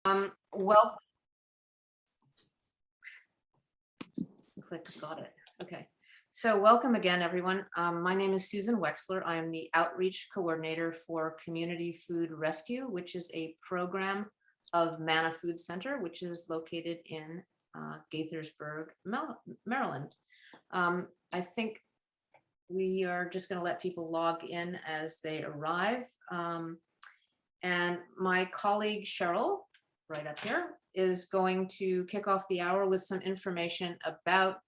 Well, got it. Okay. So welcome again, everyone. My name is Susan Wexler. I am the outreach coordinator for Community Food Rescue, which is a program of Manna Food Center, which is located in Gaithersburg, Maryland. I think we are just going to let people log in as they arrive. And my colleague Shergill, right up here, is going to kick off the hour with some information about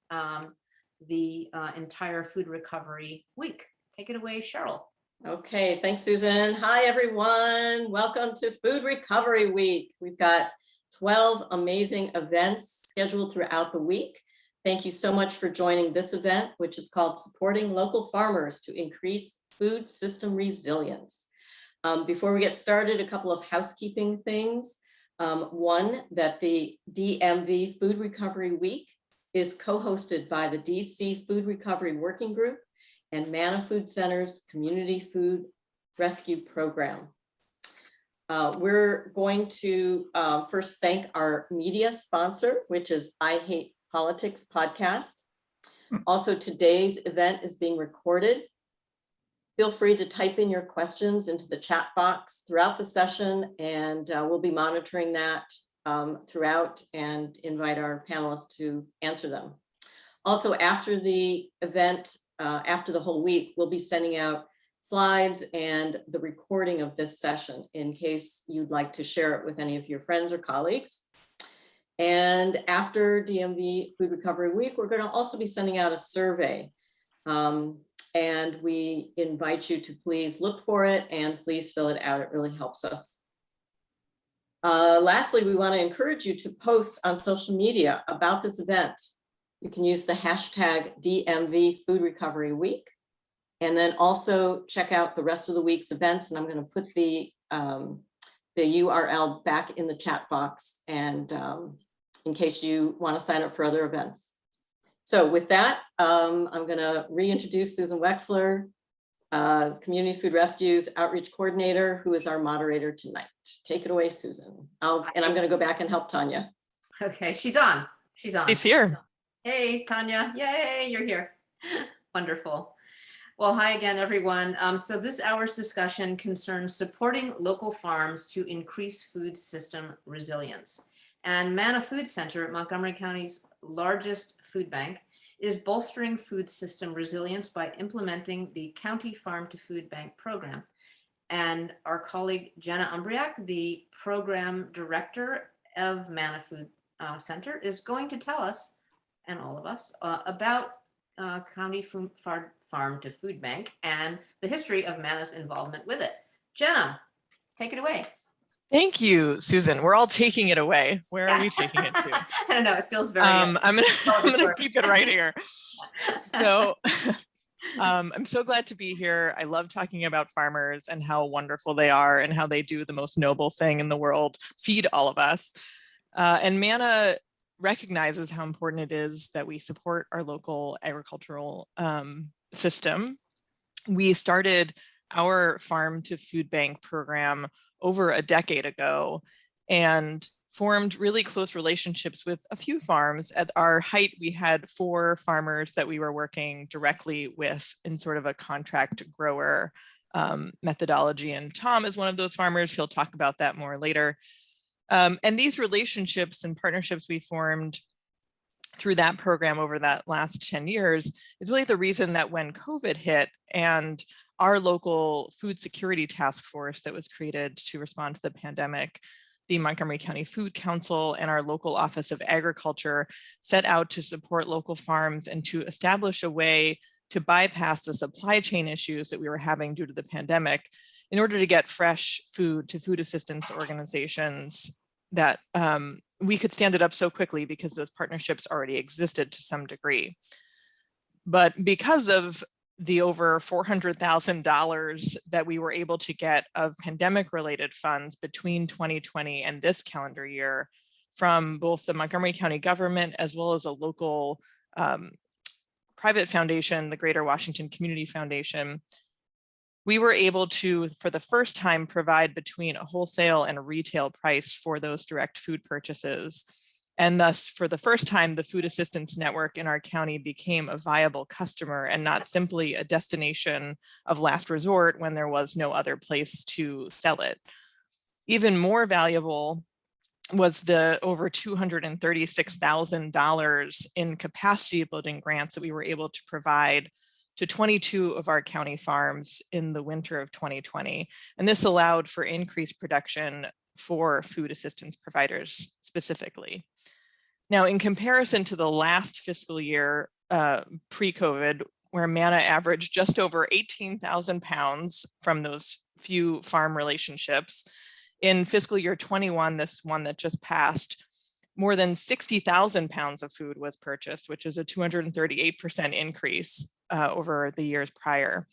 the entire Food Recovery Week. Take it away, Shergill. Okay, thanks, Susan. Hi, everyone. Welcome to Food Recovery Week. We've got 12 amazing events scheduled throughout the week. Thank you so much for joining this event, which is called Supporting Local Farmers to Increase Food System Resilience. Before we get started, a couple of housekeeping things. One, that the DMV Food Recovery Week is co-hosted by the DC Food Recovery Working Group and Manna Food Center's Community Food Rescue Program. We're going to first thank our media sponsor, which is I Hate Politics podcast. Also, today's event is being recorded. Feel free to type in your questions into the chat box throughout the session, and we'll be monitoring that throughout and invite our panelists to answer them. Also, after the event, after the whole week, we'll be sending out slides and the recording of this session in case you'd like to share it with any of your friends or colleagues. And after DMV Food Recovery Week, we're going to also be sending out a survey. And we invite you to please look for it and please fill it out. It really helps us. Lastly, we want to encourage you to post on social media about this event. You can use the hashtag DMV Food Recovery Week, and then also check out the rest of the week's events. And I'm going to put the URL back in the chat box, and in case you want to sign up for other events. So with that, I'm going to reintroduce Susan Wexler, Community Food Rescue's Outreach Coordinator, who is our moderator tonight. Take it away, Susan. And I'm going to go back and help Tanya. Okay, she's on. She's on. She's here. Hey, Tanya. Yay, you're here. Wonderful. Well, hi again, everyone. So this hour's discussion concerns supporting local farms to increase food system resilience. And Manna Food Center, Montgomery County's largest food bank, is bolstering food system resilience by implementing the County Farm to Food Bank program. And our colleague Jenna Umbriak, the program director of Manna Food Center, is going to tell us, and all of us, about County Farm to Food Bank and the history of Manna's involvement with it. Jenna, take it away. Thank you, Susan. We're all taking it away. Where are we taking it to? I don't know. It feels very. I'm gonna keep it right here. So I'm so glad to be here. I love talking about farmers and how wonderful they are and how they do the most noble thing in the world, feed all of us. And Manna recognizes how important it is that we support our local agricultural system. We started our Farm to Food Bank program over a decade ago and formed really close relationships with a few farms. At our height, we had 4 farmers that we were working directly with in sort of a contract grower methodology. And Tom is one of those farmers. He'll talk about that more later. And these relationships and partnerships we formed through that program over that last 10 years is really the reason that when COVID hit and our local food security task force that was created to respond to the pandemic, the Montgomery County Food Council and our local Office of Agriculture set out to support local farms and to establish a way to bypass the supply chain issues that we were having due to the pandemic in order to get fresh food to food assistance organizations that we could stand it up so quickly because those partnerships already existed to some degree. But because of the over $400,000 that we were able to get of pandemic-related funds between 2020 and this calendar year from both the Montgomery County government as well as a local private foundation, the Greater Washington Community Foundation, we were able to, for the first time, provide between a wholesale and a retail price for those direct food purchases. And thus, for the first time, the food assistance network in our county became a viable customer and not simply a destination of last resort when there was no other place to sell it. Even more valuable was the over $236,000 in capacity building grants that we were able to provide to 22 of our county farms in the winter of 2020. And this allowed for increased production for food assistance providers specifically. Now, in comparison to the last fiscal year, pre-COVID, where Manna averaged just over 18,000 pounds from those few farm relationships, in fiscal year 21, this one that just passed, more than 60,000 pounds of food was purchased, which is a 238% increase over the years prior.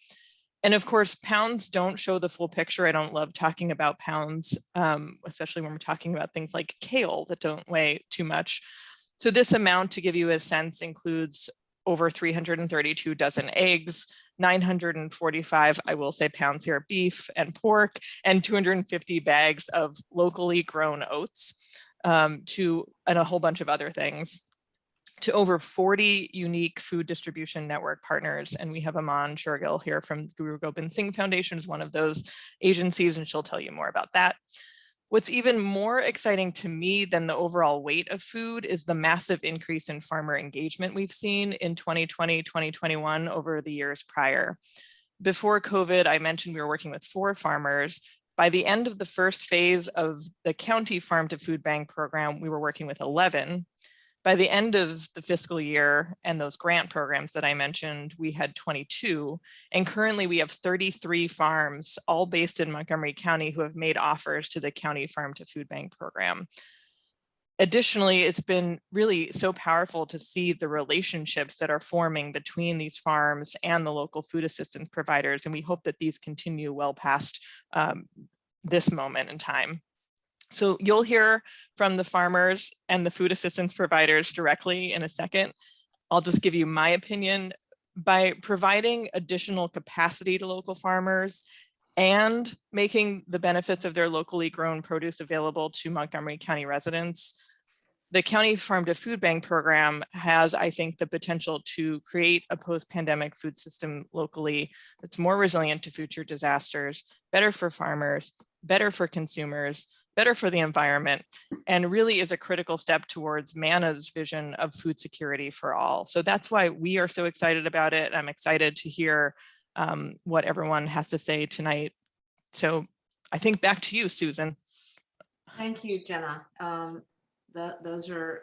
And of course, pounds don't show the full picture. I don't love talking about pounds, especially when we're talking about things like kale that don't weigh too much. So this amount, to give you a sense, includes over 332 dozen eggs, 945, I will say pounds here, beef and pork, and 250 bags of locally grown oats, and a whole bunch of other things, to over 40 unique food distribution network partners. And we have Aman, Shergill here from Guru Gobind Singh Foundation, is one of those agencies, and she'll tell you more about that. What's even more exciting to me than the overall weight of food is the massive increase in farmer engagement we've seen in 2020, 2021 over the years prior. Before COVID, I mentioned we were working with 4 farmers. By the end of the first phase of the county farm to food bank program, we were working with 11. By the end of the fiscal year and those grant programs that I mentioned, we had 22. And currently we have 33 farms, all based in Montgomery County, who have made offers to the county farm to food bank program. Additionally, it's been really so powerful to see the relationships that are forming between these farms and the local food assistance providers. And we hope that these continue well past this moment in time. So you'll hear from the farmers and the food assistance providers directly in a second. I'll just give you my opinion. By providing additional capacity to local farmers and making the benefits of their locally grown produce available to Montgomery County residents, the County Farm to Food Bank program has, I think, the potential to create a post-pandemic food system locally that's more resilient to future disasters, better for farmers, better for consumers, better for the environment, and really is a critical step towards Manna's vision of food security for all. So that's why we are so excited about it. I'm excited to hear what everyone has to say tonight. So I think back to you, Susan. Thank you, Jenna. Those are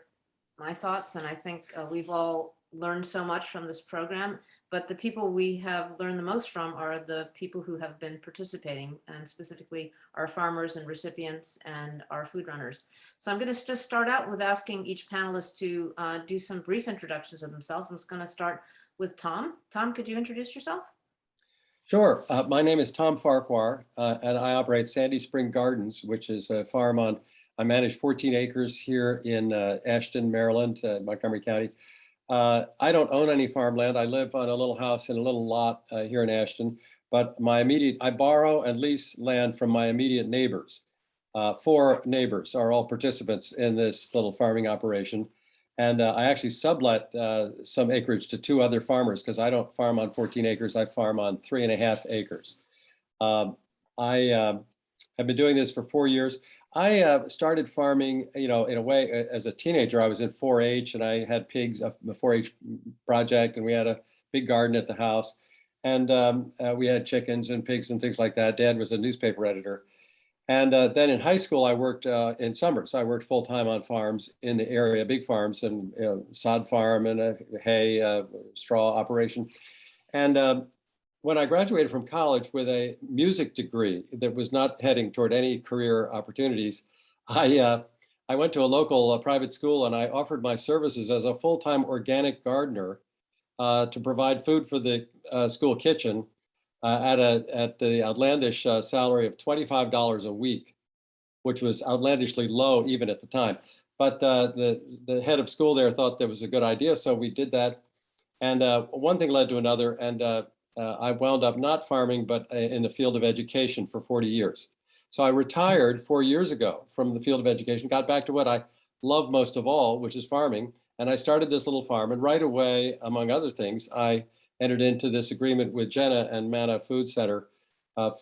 my thoughts, and I think we've all learned so much from this program. But the people we have learned the most from are the people who have been participating, and specifically our farmers and recipients and our food runners. So I'm going to just start out with asking each panelist to do some brief introductions of themselves. I'm just going to start with Tom. Tom, could you introduce yourself? Sure. My name is Tom Farquhar, and I operate Sandy Spring Gardens, which is a farm I manage 14 acres here in Ashton, Maryland, Montgomery County. I don't own any farmland. I live on a little house in a little lot here in Ashton, but I borrow and lease land from my immediate neighbors. 4 neighbors are all participants in this little farming operation. And I actually sublet some acreage to 2 other farmers because I don't farm on 14 acres. I farm on 3.5 acres. I have been doing this for 4 years. I started farming, in a way, as a teenager. I was in 4-H and I had pigs, the 4-H project, and we had a big garden at the house. And we had chickens and pigs and things like that. Dad was a newspaper editor. And then in high school, I worked in summers. I worked full time on farms in the area, big farms, and sod farm and a hay straw operation. And when I graduated from college with a music degree that was not heading toward any career opportunities, I went to a local private school and I offered my services as a full-time organic gardener to provide food for the school kitchen at the outlandish salary of $25 a week, which was outlandishly low even at the time. But the head of school there thought that was a good idea, so we did that. And one thing led to another, and I wound up not farming, but in the field of education for 40 years. So I retired 4 years ago from the field of education, got back to what I love most of all, which is farming. And I started this little farm. And right away, among other things, I entered into this agreement with Jenna and Manna Food Center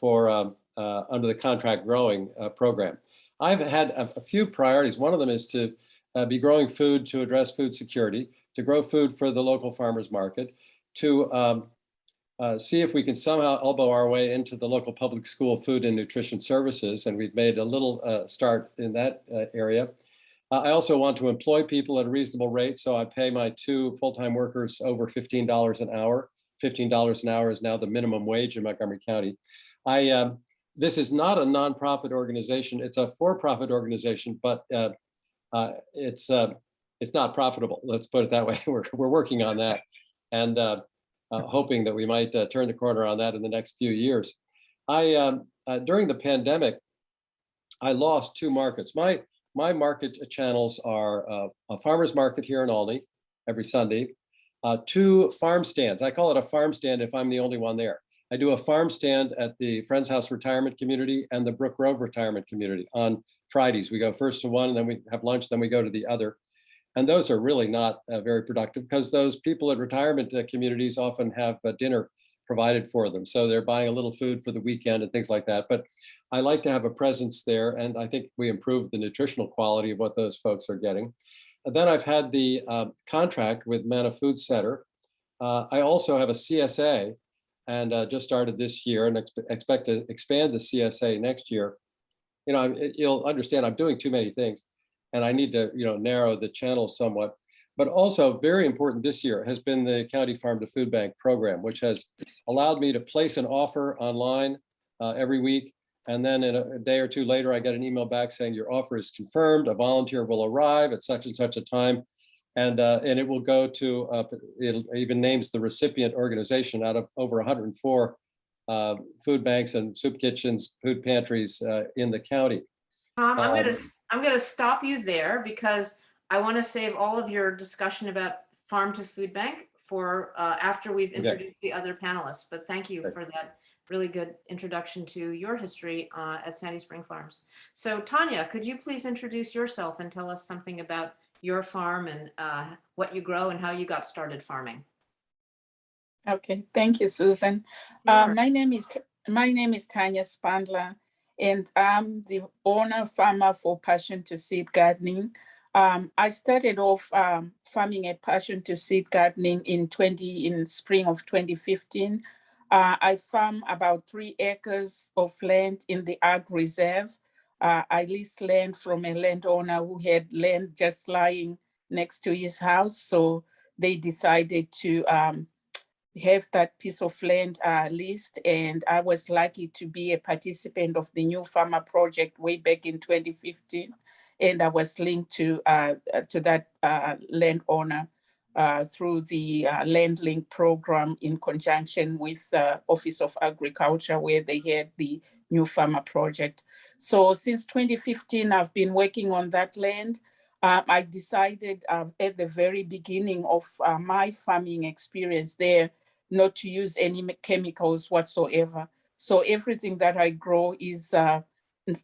for under the contract growing program. I've had a few priorities. One of them is to be growing food to address food security, to grow food for the local farmers market, to see if we can somehow elbow our way into the local public school food and nutrition services. And we've made a little start in that area. I also want to employ people at a reasonable rate. So I pay my 2 full-time workers over $15 an hour. $15 an hour is now the minimum wage in Montgomery County. This is not a nonprofit organization. It's a for-profit organization, but it's not profitable. Let's put it that way. We're working on that, and hoping that we might turn the corner on that in the next few years. During the pandemic, I lost 2 markets. My market channels are a farmer's market here in Albany every Sunday, 2 farm stands. I call it a farm stand if I'm the only one there. I do a farm stand at the Friends House Retirement Community and the Brook Grove Retirement Community on Fridays. We go first to one and then we have lunch, then we go to the other. And those are really not very productive because those people at retirement communities often have dinner provided for them. So they're buying a little food for the weekend and things like that. But I like to have a presence there. And I think we improve the nutritional quality of what those folks are getting. And then I've had the contract with Manna Food Center. I also have a CSA and just started this year and expect to expand the CSA next year. You know, you'll understand I'm doing too many things and I need to, narrow the channel somewhat. But also very important this year has been the County Farm to Food Bank program, which has allowed me to place an offer online every week. And then in a day or two later, I get an email back saying your offer is confirmed. A volunteer will arrive at such and such a time. And it will go to, it even names the recipient organization out of over 104 food banks and soup kitchens, food pantries in the county. I'm gonna stop you there because I want to save all of your discussion about farm to food bank for after we've introduced the other panelists. But thank you for that really good introduction to your history at Sandy Spring Farms. So Tanya, could you please introduce yourself and tell us something about your farm and what you grow and how you got started farming? Okay, thank you, Susan. My name is Tanya Spandhla, and I'm the owner farmer for Passion to Seed Gardening. I started off farming at Passion to Seed Gardening in spring of 2015. I farm about 3 acres of land in the Ag Reserve. I leased land from a landowner who had land just lying next to his house. So they decided to have that piece of land leased. And I was lucky to be a participant of the New Farmer Project way back in 2015. And I was linked to that landowner through the Land Link program in conjunction with the Office of Agriculture, where they had the New Farmer Project. So since 2015, I've been working on that land. I decided at the very beginning of my farming experience there not to use any chemicals whatsoever. So everything that I grow is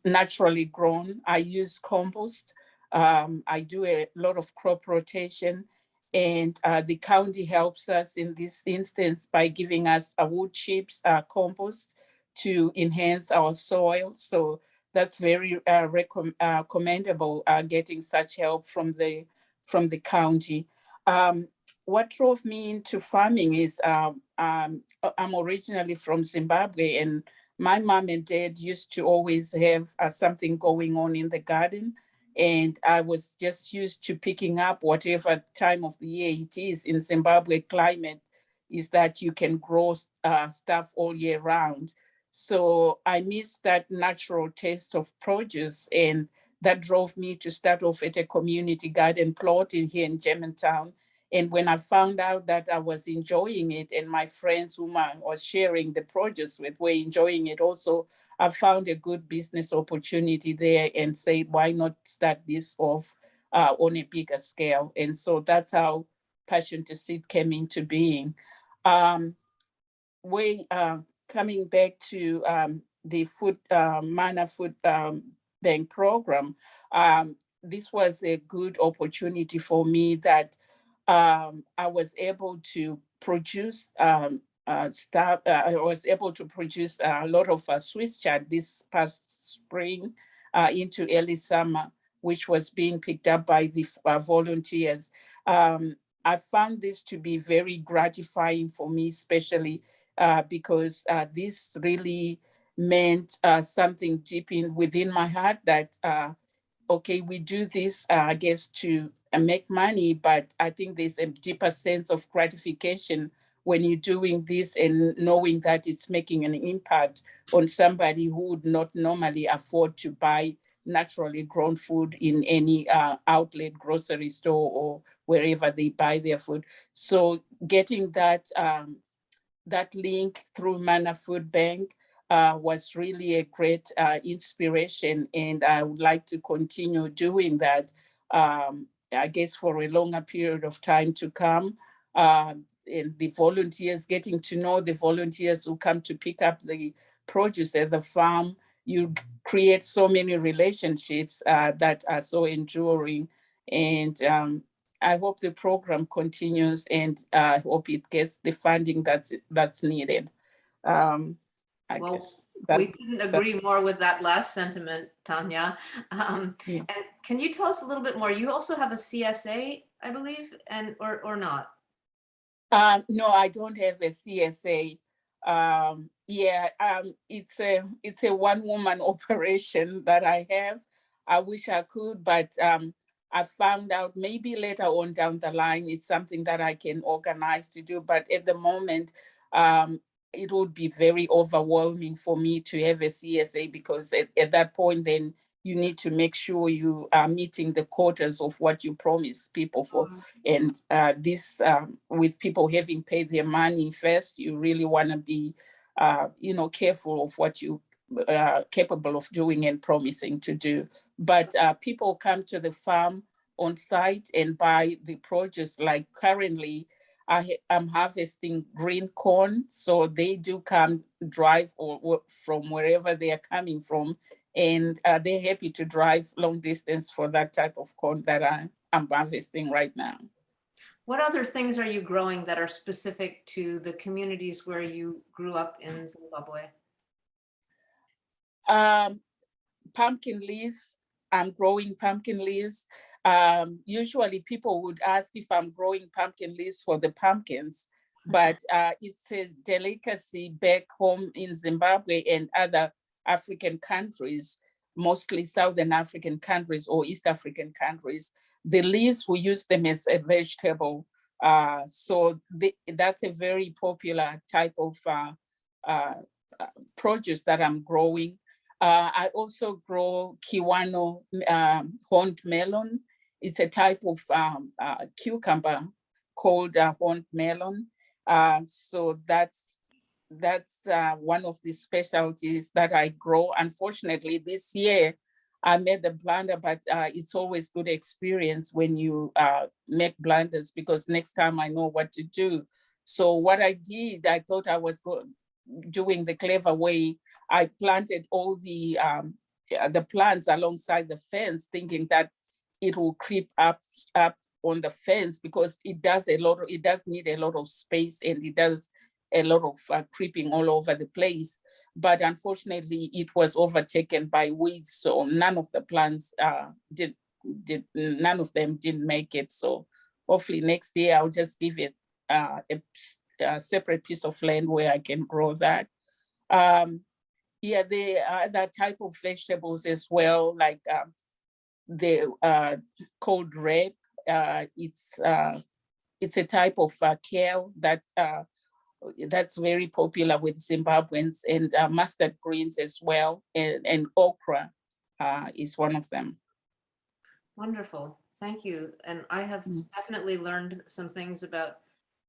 naturally grown. I use compost. I do a lot of crop rotation, and the county helps us in this instance by giving us a wood chips compost to enhance our soil. So that's very commendable, getting such help from the county. What drove me into farming is I'm originally from Zimbabwe, and my mom and dad used to always have something going on in the garden. And I was just used to picking up whatever time of the year it is. In Zimbabwe climate is that you can grow stuff all year round. So I missed that natural taste of produce, and that drove me to start off at a community garden plot here in Germantown. And when I found out that I was enjoying it and my friends whom I was sharing the produce with were enjoying it also, I found a good business opportunity there and said, why not start this off on a bigger scale? And so that's how Passion to Seed came into being. coming back to the Manna Food Bank program, this was a good opportunity for me that I was able to produce stuff. I was able to produce a lot of Swiss chard this past spring into early summer, which was being picked up by the volunteers. I found this to be very gratifying for me, especially because this really meant something deep within my heart that, okay, we do this, I guess, to make money, but I think there's a deeper sense of gratification when you're doing this and knowing that it's making an impact on somebody who would not normally afford to buy naturally grown food in any outlet, grocery store, or wherever they buy their food. So getting that that link through Manna Food Bank was really a great inspiration, and I would like to continue doing that, I guess, for a longer period of time to come. And the volunteers, getting to know the volunteers who come to pick up the produce at the farm, you create so many relationships that are so enduring. And I hope the program continues, and I hope it gets the funding that's needed. I Well, guess we couldn't agree more with that last sentiment, Tanya. Yeah. And can you tell us a little bit more? You also have a CSA, I believe, and or not? No, I don't have a CSA. It's a one-woman operation that I have. I wish I could, but I found out maybe later on down the line, it's something that I can organize to do. But at the moment, it would be very overwhelming for me to have a CSA, because at that point, then you need to make sure you are meeting the quotas of what you promise people for. And this, with people having paid their money first, you really want to be, careful of what you are capable of doing and promising to do. But people come to the farm on site and buy the produce. Like currently, I'm harvesting green corn, so they do come drive or from wherever they are coming from, and they're happy to drive long distance for that type of corn that I'm harvesting right now. What other things are you growing that are specific to the communities where you grew up in Zimbabwe? Pumpkin leaves. I'm growing pumpkin leaves. Usually people would ask if I'm growing pumpkin leaves for the pumpkins, but it's a delicacy back home in Zimbabwe and other African countries, mostly Southern African countries or East African countries. The leaves, we use them as a vegetable. So that's a very popular type of produce that I'm growing. I also grow Kiwano horned melon. It's a type of cucumber called horned melon. So that's one of the specialties that I grow. Unfortunately, this year I made the blunder, but it's always good experience when you make blunders, because next time I know what to do. So what I did, I thought I was doing the clever way. I planted all the plants alongside the fence, thinking that it will creep up on the fence, because it does need a lot of space, and it does a lot of creeping all over the place. But unfortunately, it was overtaken by weeds, so none of the plants none of them didn't make it. So hopefully next year I'll just give it a separate piece of land where I can grow that. There are other type of vegetables as well, like the cold rape. It's a type of kale that's very popular with Zimbabweans, and mustard greens as well, and okra is one of them. Wonderful, thank you. And I have definitely learned some things about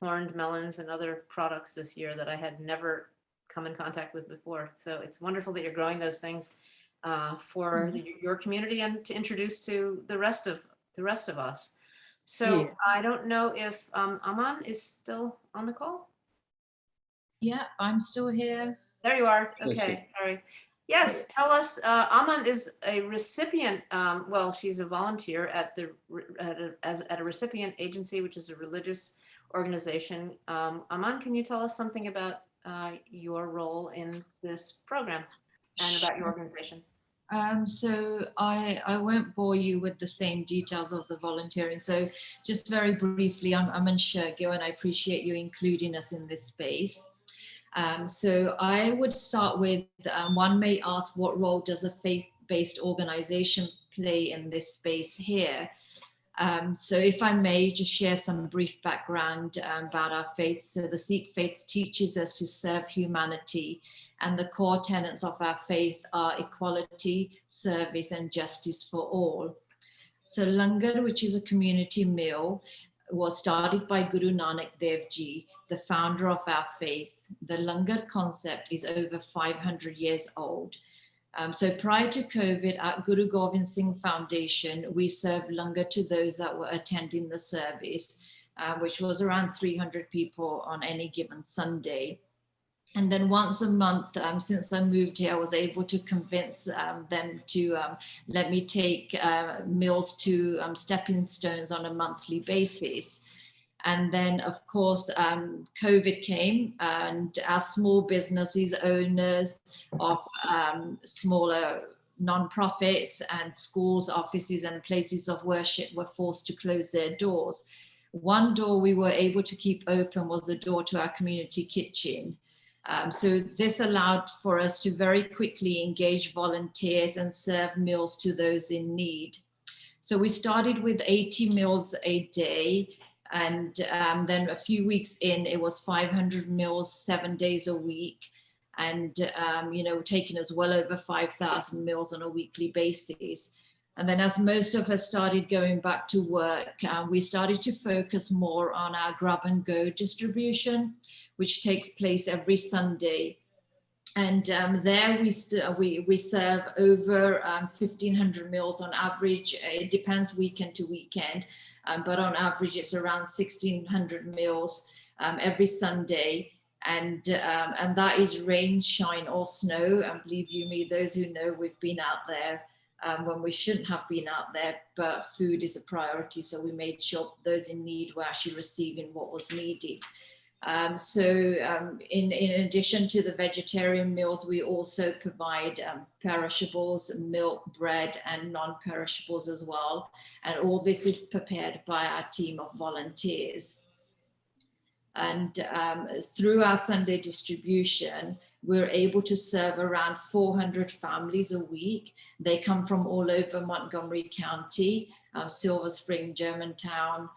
horned melons and other products this year that I had never come in contact with before. So it's wonderful that you're growing those things for your community and to introduce to the rest of us. So I don't know if Aman is still on the call. Yeah, I'm still here. There you are. There she Okay, sorry. Yes, tell us, Aman is a recipient, well, she's a volunteer at the, at a recipient agency, which is a religious organization. Aman, can you tell us something about your role in this program and about your organization? So I won't bore you with the same details of the volunteering. So just very briefly, I'm in Shergill, and I appreciate you including us in this space. So I would start with, one may ask, what role does a faith-based organization play in this space here? So if I may just share some brief background about our faith. So the Sikh faith teaches us to serve humanity, and the core tenets of our faith are equality, service, and justice for all. So Langar, which is a community meal, was started by Guru Nanak Dev Ji, the founder of our faith. The Langar concept is over 500 years old. So prior to COVID, at Guru Gobind Singh Foundation, we served langar to those that were attending the service, which was around 300 people on any given Sunday. And then once a month, since I moved here, I was able to convince them to let me take meals to stepping stones on a monthly basis. And then, of course, COVID came, and as small businesses, owners of smaller non-profits and schools, offices, and places of worship were forced to close their doors. One door we were able to keep open was the door to our community kitchen. So this allowed for us to very quickly engage volunteers and serve meals to those in need. So we started with 80 meals a day. And then a few weeks in, it was 500 meals, 7 days a week. And, taking us well over 5,000 meals on a weekly basis. And then as most of us started going back to work, we started to focus more on our grab and go distribution, which takes place every Sunday. And there we serve over 1,500 meals on average. It depends weekend to weekend, but on average it's around 1,600 meals every Sunday. And that is rain, shine, or snow. And believe you me, those who know, we've been out there when we shouldn't have been out there, but food is a priority. So we made sure those in need were actually receiving what was needed. In addition to the vegetarian meals, we also provide perishables, milk, bread, and non-perishables as well. And all this is prepared by our team of volunteers. And through our Sunday distribution, we're able to serve around 400 families a week. They come from all over Montgomery County, Silver Spring, Germantown,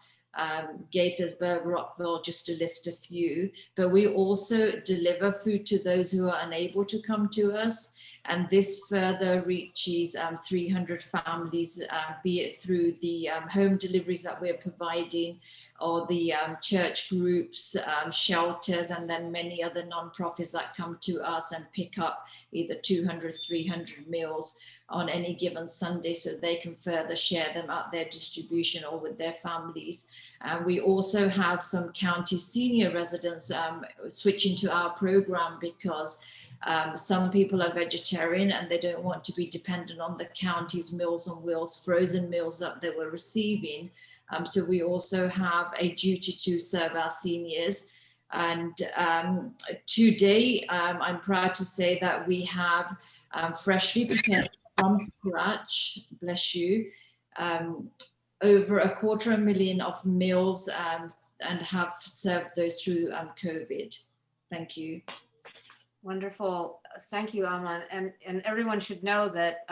Gaithersburg, Rockville, just to list a few. But we also deliver food to those who are unable to come to us. And this further reaches 300 families, be it through the home deliveries that we're providing, or the church groups, shelters, and then many other non-profits that come to us and pick up either 200, 300 meals on any given Sunday, so they can further share them at their distribution or with their families. We also have some county senior residents switching to our program because some people are vegetarian and they don't want to be dependent on the county's Meals on Wheels frozen meals that they were receiving. So we also have a duty to serve our seniors. And today, I'm proud to say that we have freshly prepared from scratch, bless you, over 250,000 of meals and have served those through COVID. Thank you. Wonderful. Thank you, Aman. And everyone should know that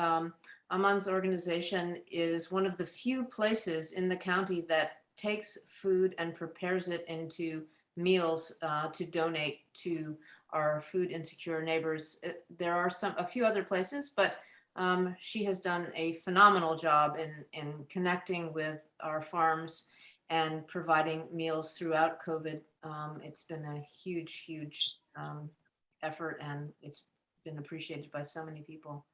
Aman's organization is one of the few places in the county that takes food and prepares it into meals to donate to our food insecure neighbors. There are a few other places, but she has done a phenomenal job in connecting with our farms and providing meals throughout COVID. It's been a huge, huge effort, and it's been appreciated by so many people.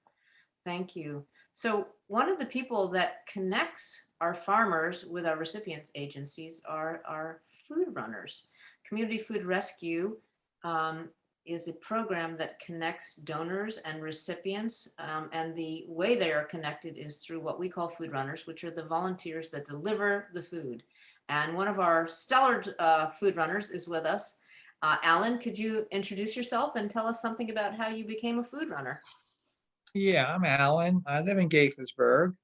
Thank you. So one of the people that connects our farmers with our recipients agencies are our food runners. Community Food Rescue is a program that connects donors and recipients. And the way they are connected is through what we call food runners, which are the volunteers that deliver the food. And one of our stellar food runners is with us. Alan, could you introduce yourself and tell us something about how you became a food runner? Yeah, I'm Alan. I live in Gaithersburg,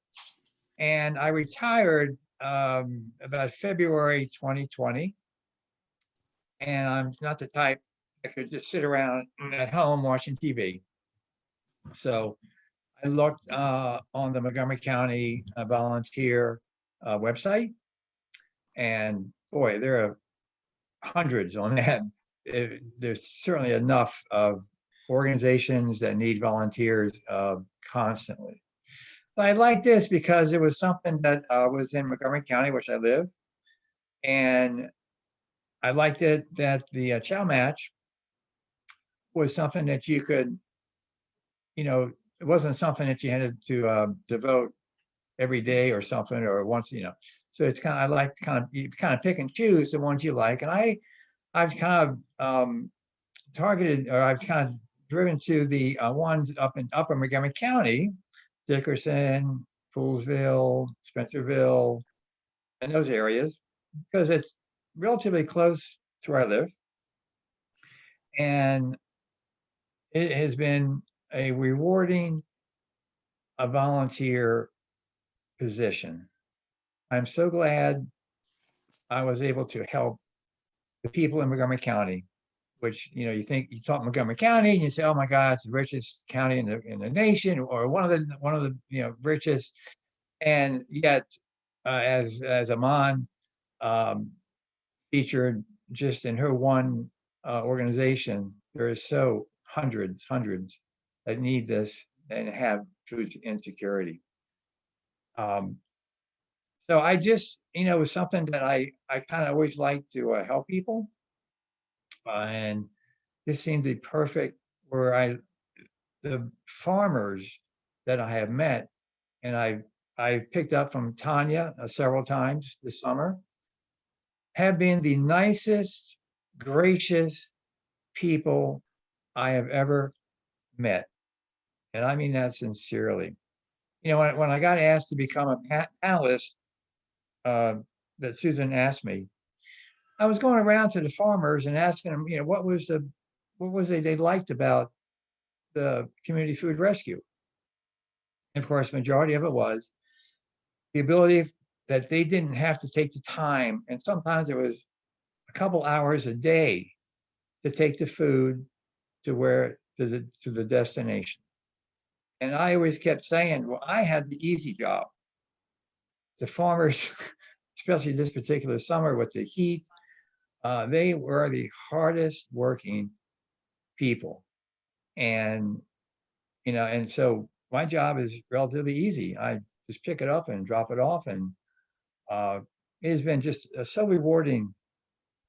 and I retired about February 2020. And I'm not the type that could just sit around at home watching TV. So I looked on the Montgomery County volunteer website, and boy, there are hundreds on that. There's certainly enough of organizations that need volunteers constantly. But I like this because it was something that was in Montgomery County, which I live, and I liked it that the chow match was something that you could, it wasn't something that you had to devote every day or something or once, So it's I like you pick and choose the ones you like, and I've kind of targeted, or I've kind of driven to the ones up in Upper Montgomery County, Dickerson, Poolsville, Spencerville, and those areas, because it's relatively close to where I live. And it has been a rewarding, a volunteer position. I'm so glad I was able to help the people in Montgomery County, which, you talk Montgomery County and you say, oh my God, it's the richest county in the nation, or one of the richest. And yet, as Aman featured just in her one organization, there is hundreds that need this and have food insecurity. So I just, it was something that I kind of always liked to help people. And this seemed to be perfect where the farmers that I have met, and I picked up from Tanya several times this summer, have been the nicest, gracious people I have ever met. And I mean that sincerely. When I got asked to become a panelist, that Susan asked me, I was going around to the farmers and asking them, what was it they liked about the community food rescue? And of course, majority of it was the ability that they didn't have to take the time, and sometimes it was a couple hours a day, to take the food to the destination. And I always kept saying, well, I had the easy job. The farmers, especially this particular summer with the heat, they were the hardest working people. And, and so my job is relatively easy. I just pick it up and drop it off. And it has been just so rewarding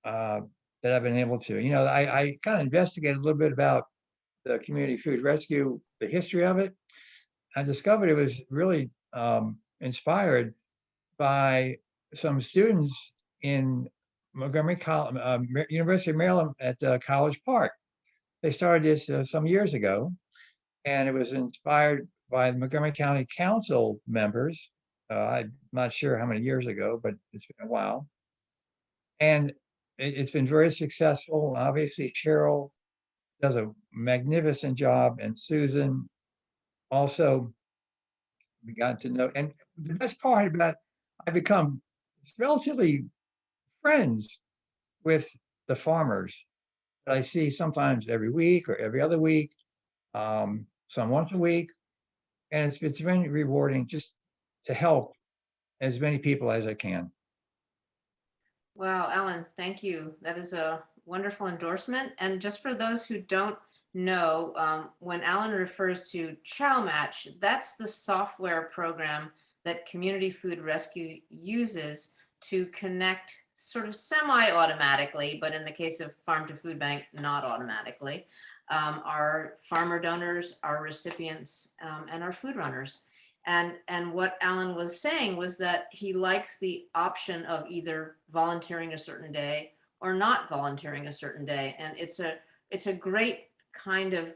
that I've been able to, I kind of investigated a little bit about the community food rescue, the history of it. I discovered it was really inspired by some students in Montgomery University of Maryland at College Park. They started this some years ago, and it was inspired by the Montgomery County Council members. I'm not sure how many years ago, but it's been a while. And it's been very successful. Obviously, Cheryl does a magnificent job, and Susan also, we got to know. And the best part about, I've become relatively friends with the farmers that I see sometimes every week or every other week, some once a week. And it's been rewarding just to help as many people as I can. Wow, Alan, thank you. That is a wonderful endorsement. And just for those who don't know, when Alan refers to Chow Match, that's the software program that Community Food Rescue uses to connect sort of semi-automatically, but in the case of Farm to Food Bank, not automatically, our farmer donors, our recipients, and our food runners. And what Alan was saying was that he likes the option of either volunteering a certain day or not volunteering a certain day. And it's a it's a great kind of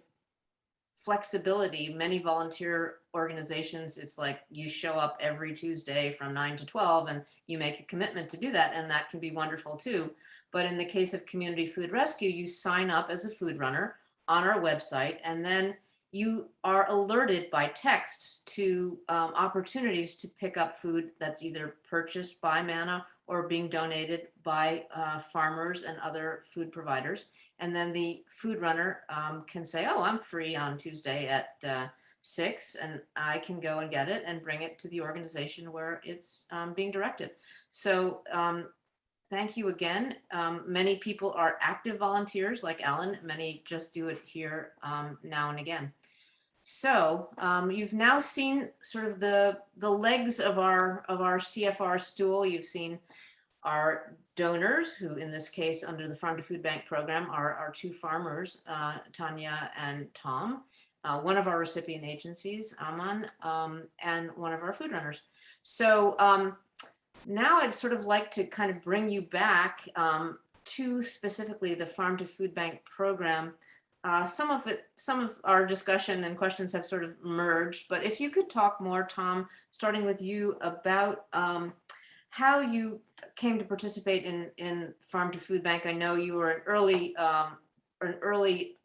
flexibility. Many volunteer organizations, it's like you show up every Tuesday from 9 to 12 and you make a commitment to do that, and that can be wonderful too. But in the case of Community Food Rescue, you sign up as a food runner on our website, and then you are alerted by text to opportunities to pick up food that's either purchased by Manna or being donated by farmers and other food providers. And then the food runner can say, oh, I'm free on Tuesday at 6, and I can go and get it and bring it to the organization where it's being directed. So thank you again. Many people are active volunteers like Ellen. Many just do it here now and again. So you've now seen sort of the legs of our CFR stool. You've seen our donors, who in this case under the Farm to Food Bank program are our two farmers, Tanya and Tom, one of our recipient agencies, Aman, and one of our food runners. So now I'd sort of like to kind of bring you back to specifically the Farm to Food Bank program. Some of our discussion and questions have sort of merged, but if you could talk more, Tom, starting with you, about how you came to participate in Farm to Food Bank. I know you were an early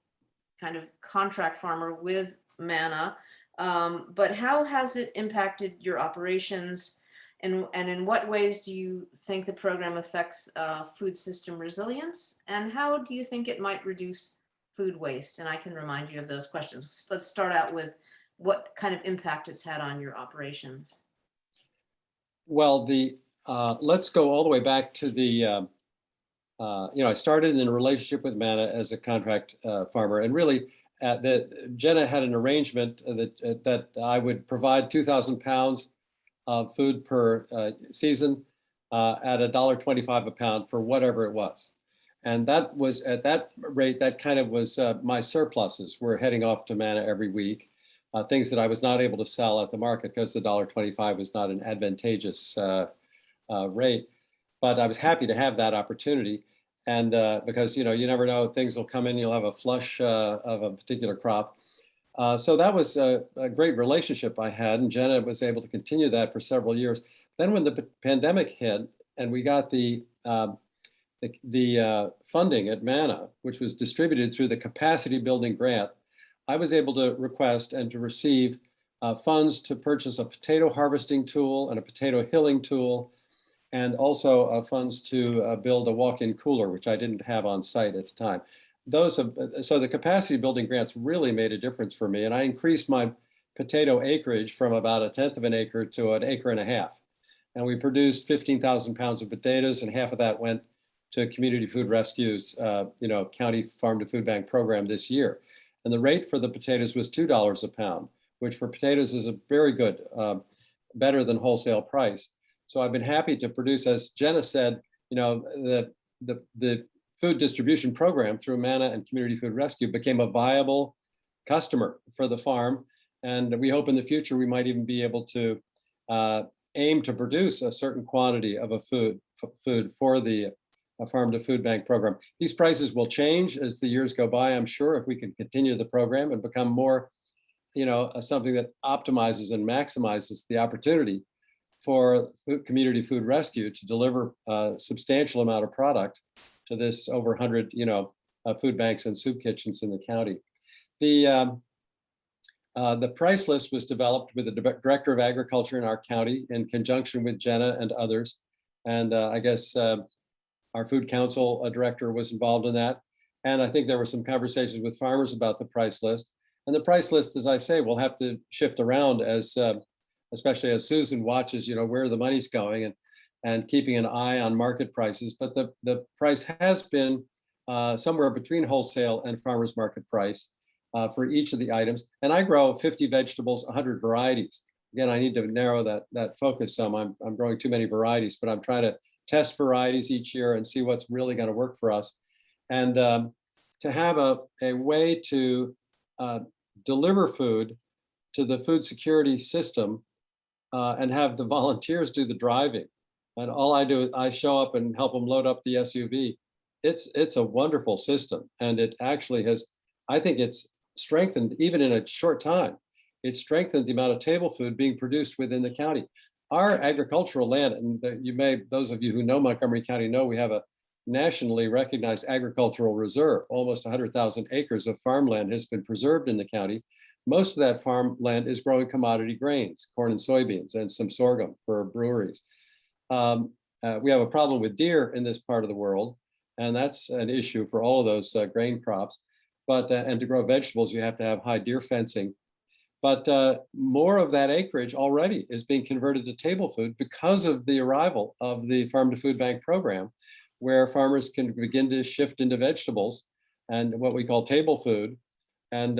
kind of contract farmer with Manna, but how has it impacted your operations, and in what ways do you think the program affects food system resilience, and how do you think it might reduce food waste? And I can remind you of those questions. Let's start out with what kind of impact it's had on your operations. Well, let's go all the way back to I started in a relationship with Manna as a contract farmer, and really Jenna had an arrangement that I would provide 2,000 pounds of food per season at $1.25 a pound for whatever it was. And that was, at that rate, that kind of was my surpluses were heading off to Manna every week, things that I was not able to sell at the market because the $1.25 was not an advantageous rate. But I was happy to have that opportunity. And because, you never know, things will come in, you'll have a flush of a particular crop. So that was a great relationship I had, and Jenna was able to continue that for several years. Then when the pandemic hit and we got the funding at Manna, which was distributed through the capacity building grant, I was able to request and to receive funds to purchase a potato harvesting tool and a potato hilling tool, and also funds to build a walk-in cooler, which I didn't have on site at the time. So the capacity building grants really made a difference for me, and I increased my potato acreage from about 1/10 of an acre to 1.5 acres. And we produced 15,000 pounds of potatoes, and half of that went to Community Food Rescue's county Farm to Food Bank program this year. And the rate for the potatoes was $2 a pound, which for potatoes is a very good, better than wholesale price. So I've been happy to produce, as Jenna said, the food distribution program through Manna and Community Food Rescue became a viable customer for the farm. And we hope in the future we might even be able to aim to produce a certain quantity of a food for the Farm to Food Bank program. These prices will change as the years go by, I'm sure, if we can continue the program and become more, something that optimizes and maximizes the opportunity for Community Food Rescue to deliver a substantial amount of product to this over 100, food banks and soup kitchens in the county. The price list was developed with the Director of Agriculture in our county in conjunction with Jenna and others. And I guess our Food Council director was involved in that. And I think there were some conversations with farmers about the price list. And the price list, as I say, will have to shift around as, especially as Susan watches, where the money's going and keeping an eye on market prices. But the price has been somewhere between wholesale and farmers market price for each of the items. And I grow 50 vegetables, 100 varieties. Again, I need to narrow that focus some. I'm growing too many varieties, but I'm trying to test varieties each year and see what's really going to work for us. And to have a way to deliver food to the food security system and have the volunteers do the driving. And all I do is I show up and help them load up the SUV it's a wonderful system, and it actually has, I think it's strengthened, even in a short time, it's strengthened the amount of table food being produced within the county. Our agricultural land, and those of you who know Montgomery County know we have a nationally recognized agricultural reserve. Almost 100,000 acres of farmland has been preserved in the county. Most of that farmland is growing commodity grains, corn and soybeans, and some sorghum for breweries. We have a problem with deer in this part of the world, and that's an issue for all of those grain crops. But and to grow vegetables, you have to have high deer fencing. But more of that acreage already is being converted to table food because of the arrival of the Farm to Food Bank program, where farmers can begin to shift into vegetables and what we call table food, and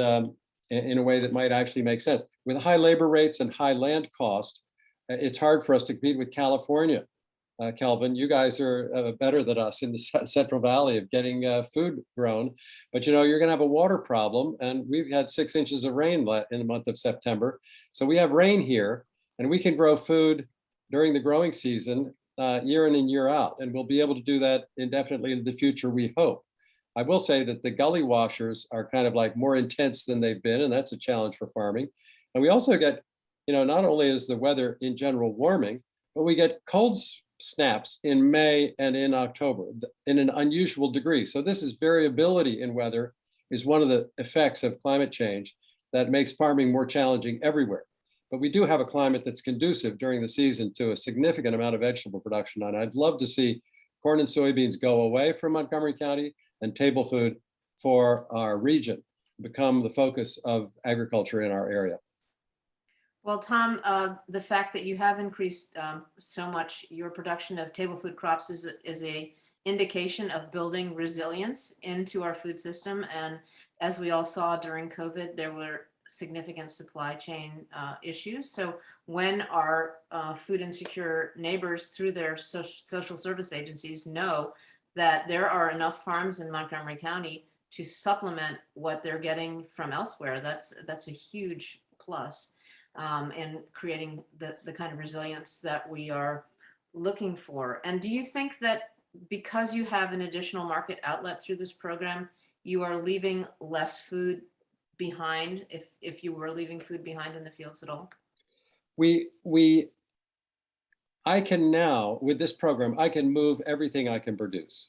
in a way that might actually make sense. With high labor rates and high land cost, it's hard for us to compete with California. Kelvin, you guys are better than us in the Central Valley of getting food grown, but you're going to have a water problem, and we've had 6 inches of rain in the month of September. So we have rain here, and we can grow food during the growing season year in and year out, and we'll be able to do that indefinitely in the future, we hope. I will say that the gully washers are kind of like more intense than they've been, and that's a challenge for farming. And we also get, not only is the weather in general warming, but we get cold snaps in May and in October in an unusual degree. So this is variability in weather is one of the effects of climate change that makes farming more challenging everywhere. But we do have a climate that's conducive during the season to a significant amount of vegetable production. And I'd love to see corn and soybeans go away from Montgomery County and table food for our region become the focus of agriculture in our area. Well, Tom, the fact that you have increased so much your production of table food crops is a indication of building resilience into our food system. And as we all saw during COVID, there were significant supply chain issues. So when our food insecure neighbors through their social service agencies know that there are enough farms in Montgomery County to supplement what they're getting from elsewhere, that's a huge plus. And creating the kind of resilience that we are looking for. And do you think that because you have an additional market outlet through this program, you are leaving less food behind if you were leaving food behind in the fields at all? I can now, with this program, I can move everything I can produce.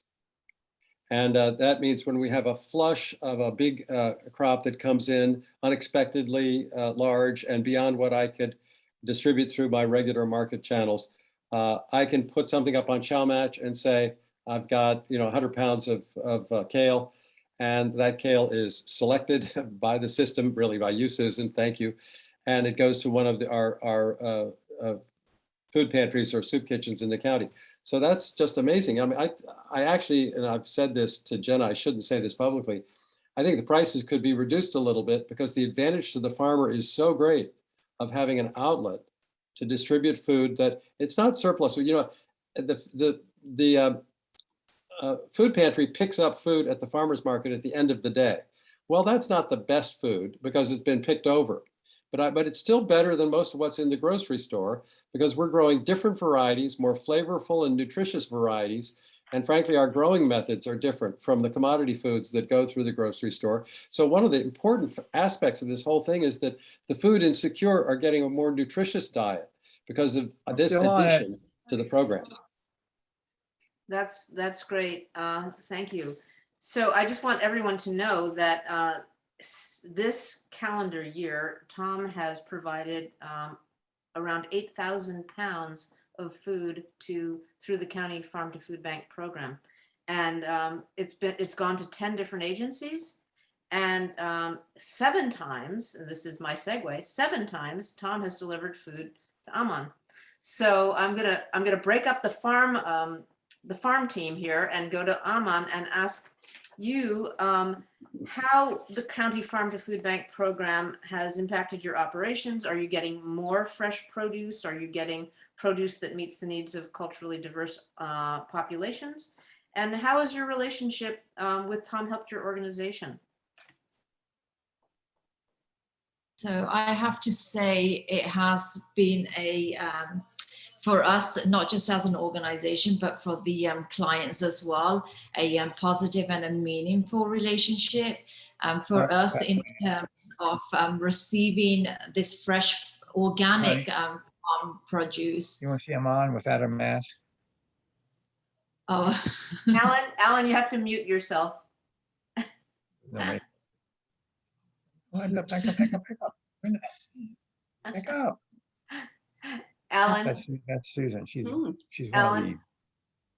And that means when we have a flush of a big crop that comes in unexpectedly large and beyond what I could distribute through my regular market channels, I can put something up on ChowMatch and say, I've got 100 pounds of kale, and that kale is selected by the system, really by you, Susan, thank you. And it goes to one of our food pantries or soup kitchens in the county. So that's just amazing. I mean, I actually, and I've said this to Jenna, I shouldn't say this publicly, I think the prices could be reduced a little bit because the advantage to the farmer is so great of having an outlet to distribute food that it's not surplus. The food pantry picks up food at the farmer's market at the end of the day. Well, that's not the best food because it's been picked over. But it's still better than most of what's in the grocery store because we're growing different varieties, more flavorful and nutritious varieties. And frankly, our growing methods are different from the commodity foods that go through the grocery store. So one of the important aspects of this whole thing is that the food insecure are getting a more nutritious diet because of this addition to the program. That's great. Thank you. So I just want everyone to know that this calendar year, Tom has provided around 8,000 pounds of food through the county Farm to Food Bank program, and it's gone to 10 different agencies, and 7 times, and this is my segue, 7 times Tom has delivered food to Aman. So I'm gonna break up the farm team here and go to Aman and ask you how the county Farm to Food Bank program has impacted your operations. Are you getting more fresh produce? Are you getting produce that meets the needs of culturally diverse populations? And how has your relationship with Tom helped your organization? So I have to say it has been a for us, not just as an organization, but for the clients as well, a positive and a meaningful relationship. For us, in terms of receiving this fresh, organic farm produce. You want to see Aman without a mask? Oh, Alan, you have to mute yourself. No, wait. Back up. Back up. Alan, That's Susan. She's one of Alan, the.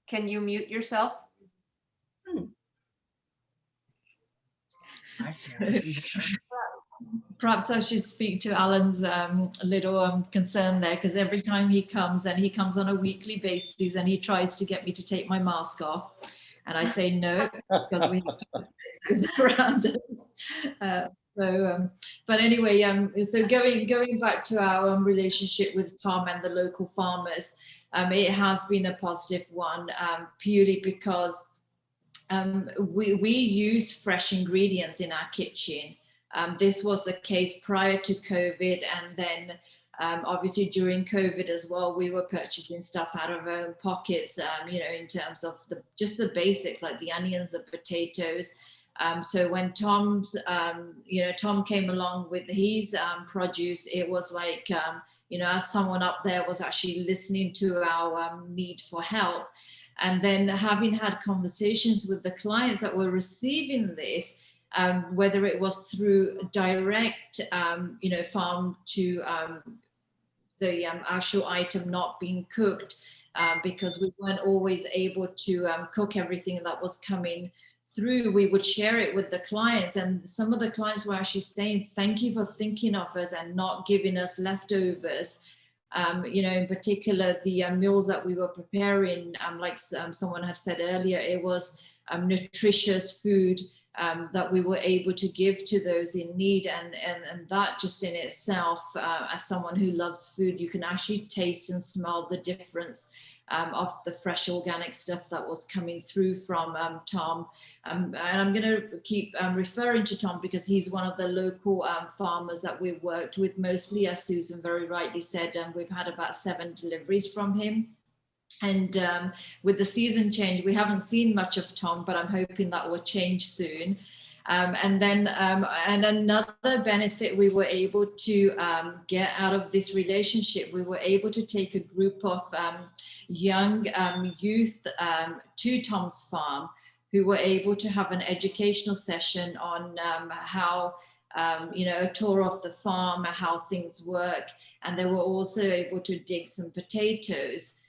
can you mute yourself? perhaps I should speak to Alan's little concern there, because every time he comes, and he comes on a weekly basis, and he tries to get me to take my mask off, and I say no, because we have to put those around us. But anyway, so going back to our relationship with Tom and the local farmers, it has been a positive one, purely because we use fresh ingredients in our kitchen. This was the case prior to COVID, and then obviously during COVID as well, we were purchasing stuff out of our own pockets, in terms of just the basics, like the onions, the potatoes. So when Tom came along with his produce, it was like, as someone up there was actually listening to our need for help. And then having had conversations with the clients that were receiving this, whether it was through direct, farm to the actual item not being cooked, because we weren't always able to cook everything that was coming through, we would share it with the clients. And some of the clients were actually saying, thank you for thinking of us and not giving us leftovers. In particular, the meals that we were preparing, like someone had said earlier, it was nutritious food that we were able to give to those in need. And that just in itself, as someone who loves food, you can actually taste and smell the difference of the fresh organic stuff that was coming through from Tom. And I'm going to keep referring to Tom because he's one of the local farmers that we've worked with mostly, as Susan very rightly said. We've had about 7 deliveries from him. And with the season change, we haven't seen much of Tom, but I'm hoping that will change soon. And another benefit we were able to get out of this relationship, we were able to take a group of young youth to Tom's farm, who were able to have an educational session on how, a tour of the farm, how things work. And they were also able to dig some potatoes.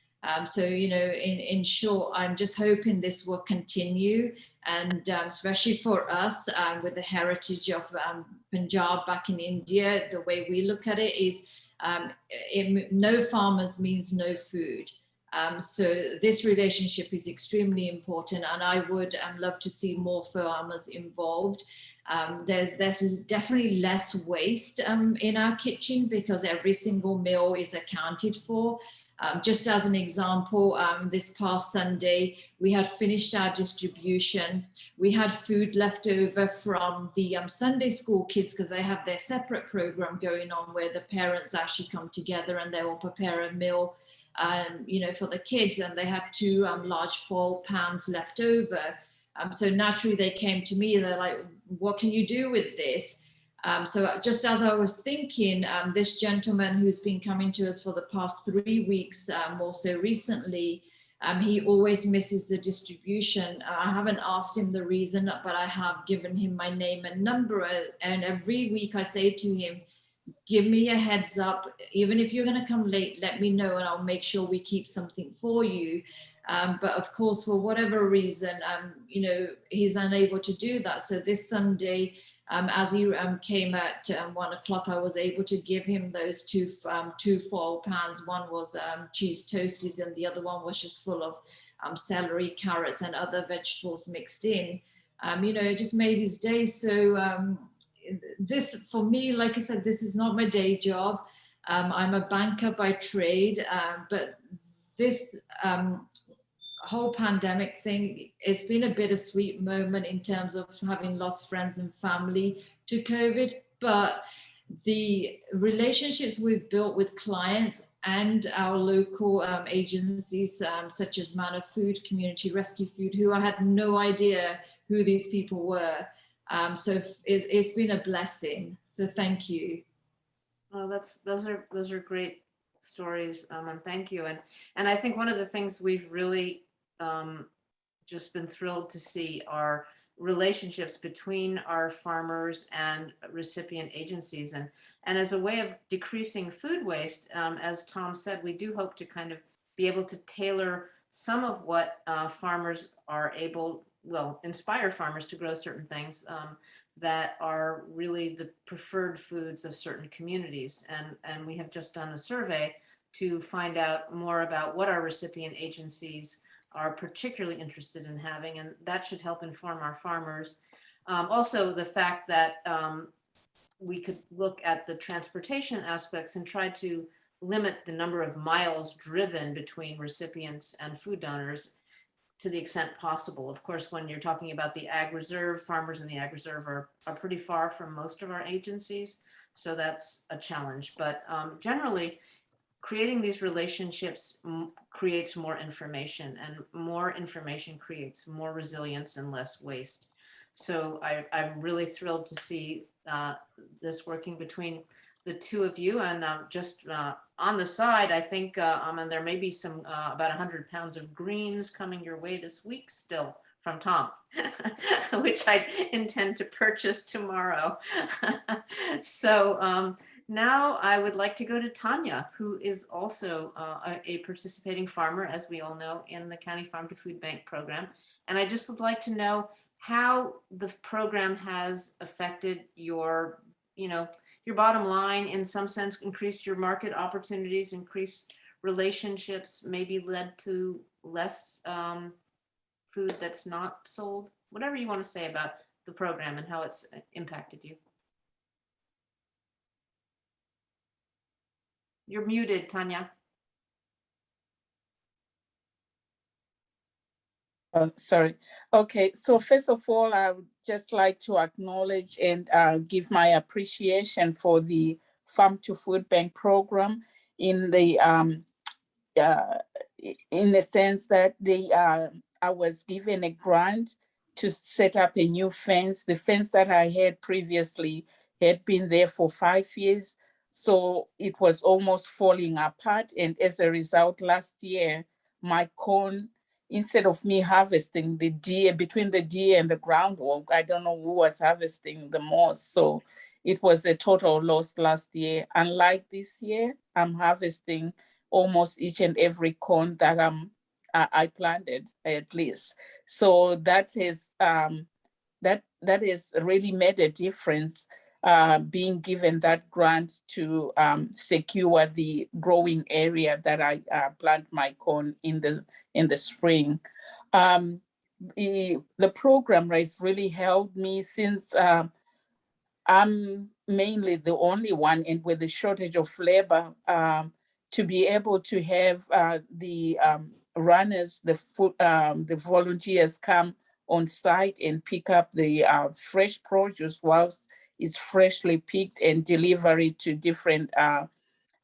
So, in short, I'm just hoping this will continue. And especially for us, with the heritage of Punjab back in India, the way we look at it is no farmers means no food. So this relationship is extremely important, and I would love to see more farmers involved. There's definitely less waste in our kitchen because every single meal is accounted for. Just as an example, this past Sunday, we had finished our distribution. We had food left over from the Sunday school kids because they have their separate program going on where the parents actually come together and they will prepare a meal, for the kids. And they had 2 large foil pans left over. So naturally they came to me and they're like, what can you do with this? So just as I was thinking, this gentleman who's been coming to us for the past 3 weeks, more so recently, he always misses the distribution. I haven't asked him the reason, but I have given him my name and number. And every week I say to him, give me a heads up. Even if you're going to come late, let me know and I'll make sure we keep something for you. But of course, for whatever reason, he's unable to do that. So this Sunday, as he came at 1 o'clock, I was able to give him those two foil pans. One was cheese toasties and the other one was just full of celery, carrots and other vegetables mixed in. It just made his day. So this, for me, like I said, this is not my day job. I'm a banker by trade, but this whole pandemic thing, it's been a bittersweet moment in terms of having lost friends and family to COVID, but the relationships we've built with clients and our local agencies such as Manna Food, Community Rescue Food, who I had no idea who these people were. So it's been a blessing. So thank you. Oh, those are great stories, and thank you. And I think one of the things we've really just been thrilled to see are relationships between our farmers and recipient agencies. And as a way of decreasing food waste, as Tom said, we do hope to kind of be able to tailor some of what farmers are able, well, inspire farmers to grow certain things that are really the preferred foods of certain communities. And we have just done a survey to find out more about what our recipient agencies are particularly interested in having, and that should help inform our farmers. Also, the fact that we could look at the transportation aspects and try to limit the number of miles driven between recipients and food donors to the extent possible. Of course, when you're talking about the ag reserve, farmers in the ag reserve are pretty far from most of our agencies, so that's a challenge. But generally, creating these relationships creates more information, and more information creates more resilience and less waste. So I'm really thrilled to see this working between the two of you. And just on the side, I think Aman, there may be some about 100 pounds of greens coming your way this week still from Tom, which I intend to purchase tomorrow. So now I would like to go to Tanya, who is also a participating farmer, as we all know, in the County Farm to Food Bank program. And I just would like to know how the program has affected your, your bottom line, in some sense, increased your market opportunities, increased relationships, maybe led to less food that's not sold. Whatever you want to say about the program and how it's impacted you. You're muted, Tanya. Sorry. Okay, so first of all, I would just like to acknowledge and give my appreciation for the Farm to Food Bank program in the sense that I was given a grant to set up a new fence. The fence that I had previously had been there for 5 years, so it was almost falling apart. And as a result, last year, my corn, instead of me harvesting the deer, between the deer and the groundwork, I don't know who was harvesting the most. So it was a total loss last year. Unlike this year, I'm harvesting almost each and every corn that I planted, at least. So that has really made a difference, being given that grant to secure the growing area that I plant my corn in the spring. The program has really helped me, since I'm mainly the only one, and with the shortage of labor, to be able to have the runners, the volunteers come on site and pick up the fresh produce whilst it's freshly picked, and deliver it to different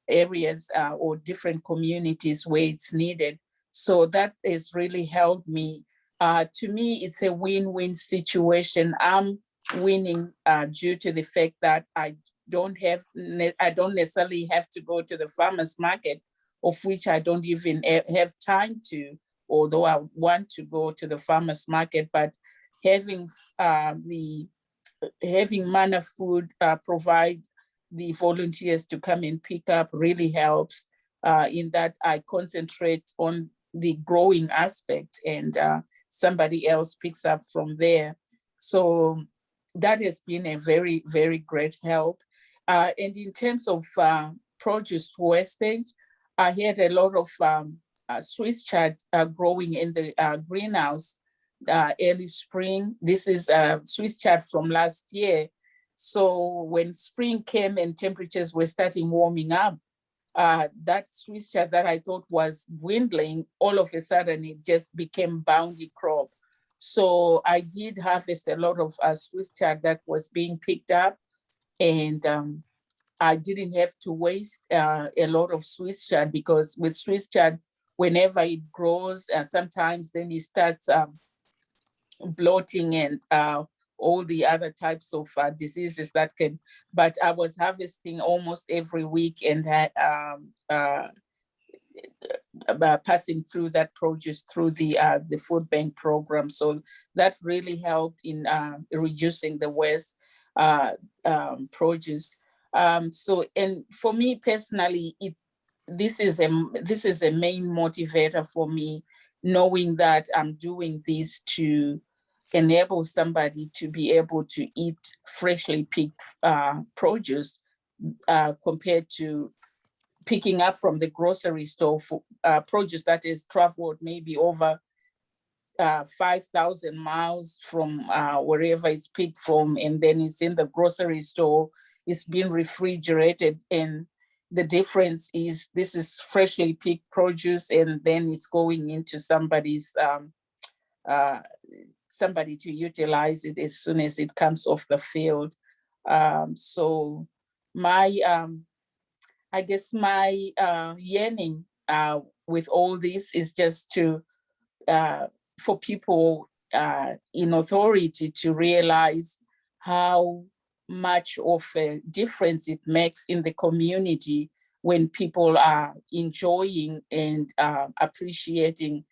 areas or different communities where it's needed. So that has really helped me. To me, it's a win-win situation. I'm winning due to the fact that I don't necessarily have to go to the farmer's market, of which I don't even have time to, although I want to go to the farmer's market. But having Manna Food provide the volunteers to come and pick up really helps, in that I concentrate on the growing aspect, and somebody else picks up from there. So that has been a very, very great help. And in terms of produce wastage, I had a lot of Swiss chard growing in the greenhouse early spring. This is Swiss chard from last year. So when spring came and temperatures were starting warming up, that Swiss chard that I thought was dwindling, all of a sudden it just became bounty crop. So I did harvest a lot of Swiss chard that was being picked up, and I didn't have to waste a lot of Swiss chard, because with Swiss chard, whenever it grows, sometimes then it starts bloating and all the other types of diseases that can, but I was harvesting almost every week and had passing through that produce through the food bank program. So that really helped in reducing the waste produce. So, and for me personally, this is a main motivator for me, knowing that I'm doing this to enable somebody to be able to eat freshly picked produce compared to picking up from the grocery store for produce that is traveled maybe over 5,000 miles from wherever it's picked from, and then it's in the grocery store, it's been refrigerated, and the difference is this is freshly picked produce, and then it's going into somebody's somebody to utilize it as soon as it comes off the field. So my I guess my yearning with all this is just to for people in authority to realize how much of a difference it makes in the community when people are enjoying and appreciating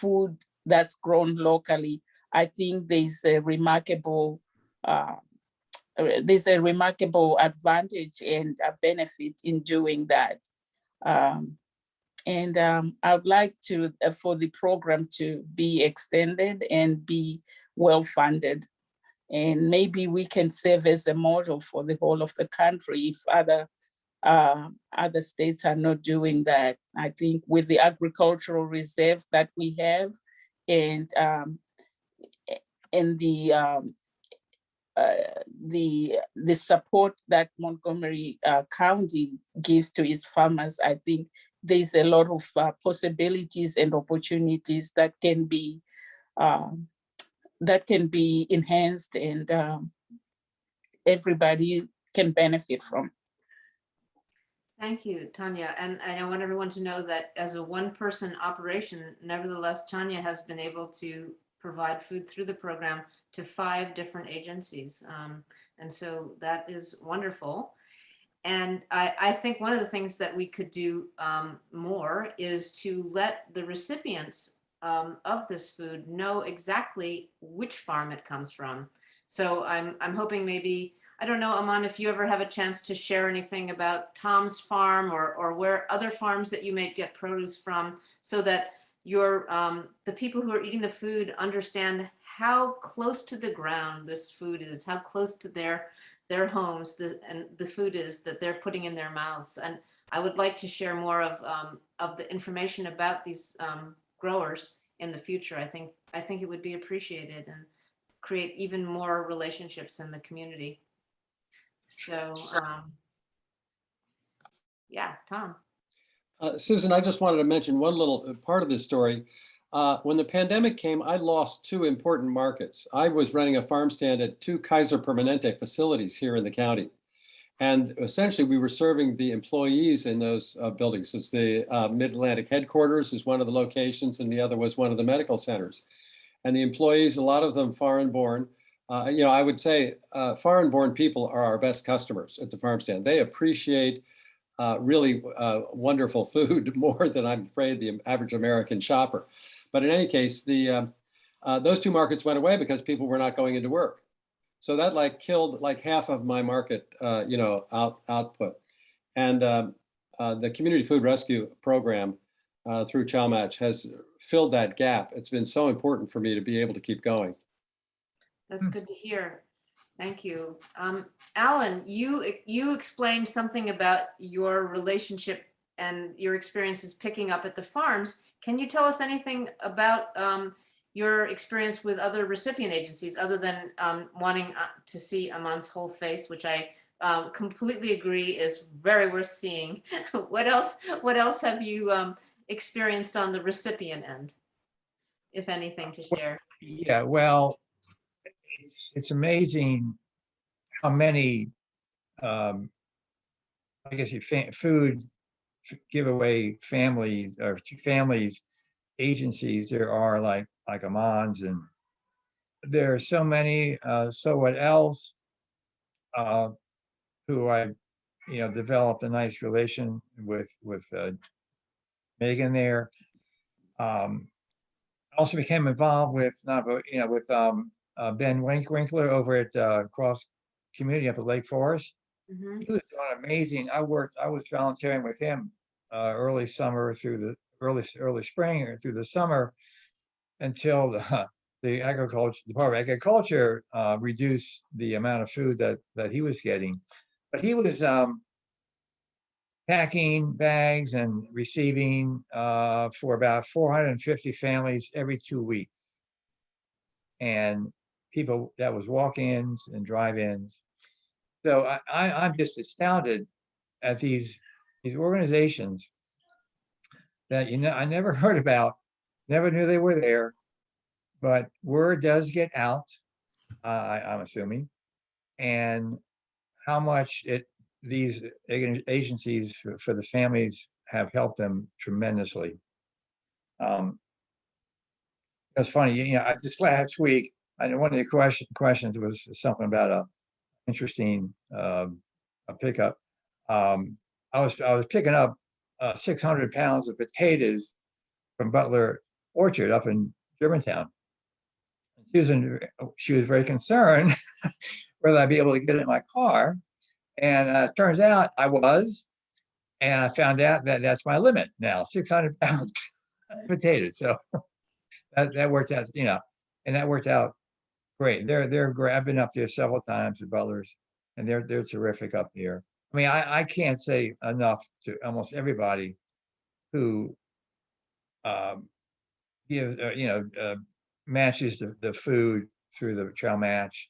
food that's grown locally. I think there's a remarkable advantage and a benefit in doing that. I would like to for the program to be extended and be well funded. And maybe we can serve as a model for the whole of the country if other states are not doing that. I think with the agricultural reserve that we have and the support that Montgomery County gives to its farmers, I think there's a lot of possibilities and opportunities that can be enhanced and everybody can benefit from. Thank you, Tanya. And I want everyone to know that as a one-person operation, nevertheless, Tanya has been able to provide food through the program to 5 different agencies. And so that is wonderful. And I think one of the things that we could do more is to let the recipients of this food know exactly which farm it comes from. So I'm hoping maybe, I don't know, Aman, if you ever have a chance to share anything about Tom's farm or where other farms that you may get produce from, so that the people who are eating the food understand how close to the ground this food is, how close to their homes and the food is that they're putting in their mouths. And I would like to share more of the information about these growers in the future. I think it would be appreciated and create even more relationships in the community. So yeah, Tom. Susan, I just wanted to mention one little part of this story. When the pandemic came, I lost 2 important markets. I was running a farm stand at 2 Kaiser Permanente facilities here in the county. And essentially we were serving the employees in those buildings. It's the Mid-Atlantic headquarters is one of the locations, and the other was one of the medical centers. And the employees, a lot of them foreign born, I would say foreign born people are our best customers at the farm stand. They appreciate really wonderful food more than I'm afraid the average American shopper. But in any case, those 2 markets went away because people were not going into work. So that killed half of my market, output. And the Community Food Rescue Program through ChowMatch has filled that gap. It's been so important for me to be able to keep going. That's good to hear. Thank you. Alan, you explained something about your relationship and your experiences picking up at the farms. Can you tell us anything about your experience with other recipient agencies, other than wanting to see Aman's whole face, which I completely agree is very worth seeing? What else have you experienced on the recipient end, if anything, to share? Yeah, well, it's amazing how many I guess food giveaway families or to families agencies. There are like Aman's, and there are so many. So what else? Who I developed a nice relation with Megan there. Also became involved with Ben Winkler over at Cross Community up at Lake Forest. Mhm. He was doing amazing. I was volunteering with him early summer through the early spring or through the summer until the Department of Agriculture reduced the amount of food that he was getting. But he was packing bags and receiving for about 450 families every 2 weeks. And people, that was walk-ins and drive-ins. So I'm just astounded at these organizations that I never heard about, never knew they were there, but word does get out, I'm assuming, and how much these agencies for the families have helped them tremendously. It's funny, just last week, I know one of the questions was something about a interesting a pickup. I was picking up 600 pounds of potatoes from Butler Orchard up in Germantown. Susan, she was very concerned whether I'd be able to get it in my car. And turns out I was, and I found out that that's my limit now, 600 pounds potatoes. So that worked out, and that worked out great. They're great. I've been up there several times at Butler's, and they're terrific up here. I mean, I can't say enough to almost everybody who gives, matches the food through the trail match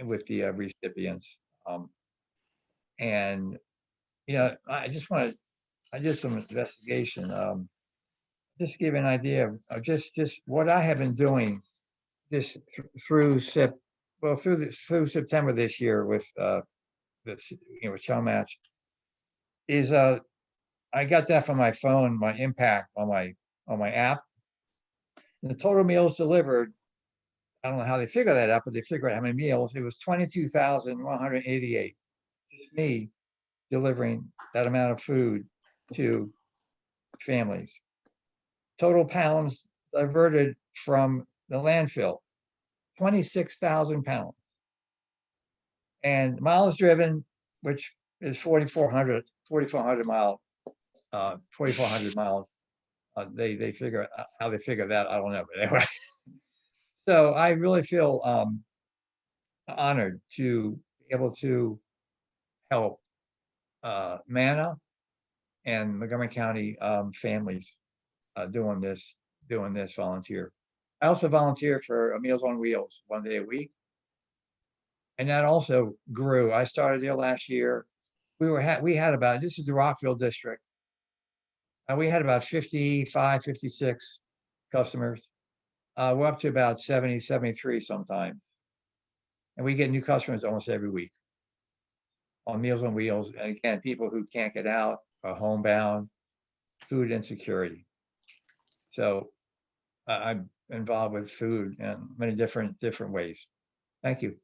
with the recipients. And I did some investigation. Just to give you an idea of just what I have been doing this through September this year with this trail match is I got that from my phone, my impact on my app. And the total meals delivered, I don't know how they figure that out, but they figure out how many meals. It was 22,188. Just me delivering that amount of food to families. Total pounds diverted from the landfill, 26,000 pounds. And miles driven, which is 4,400 miles. They figure how they figure that, I don't know, but anyway. So I really feel honored to be able to help Manna and Montgomery County families doing this volunteer. I also volunteer for Meals on Wheels 1 day a week. And that also grew. I started there last year. We had about, this is the Rockville district. And we had about 55, 56 customers. We're up to about 70, 73 sometimes. And we get new customers almost every week on Meals on Wheels. And again, people who can't get out, are homebound, food insecurity. So I'm involved with food in many different ways. Thank you.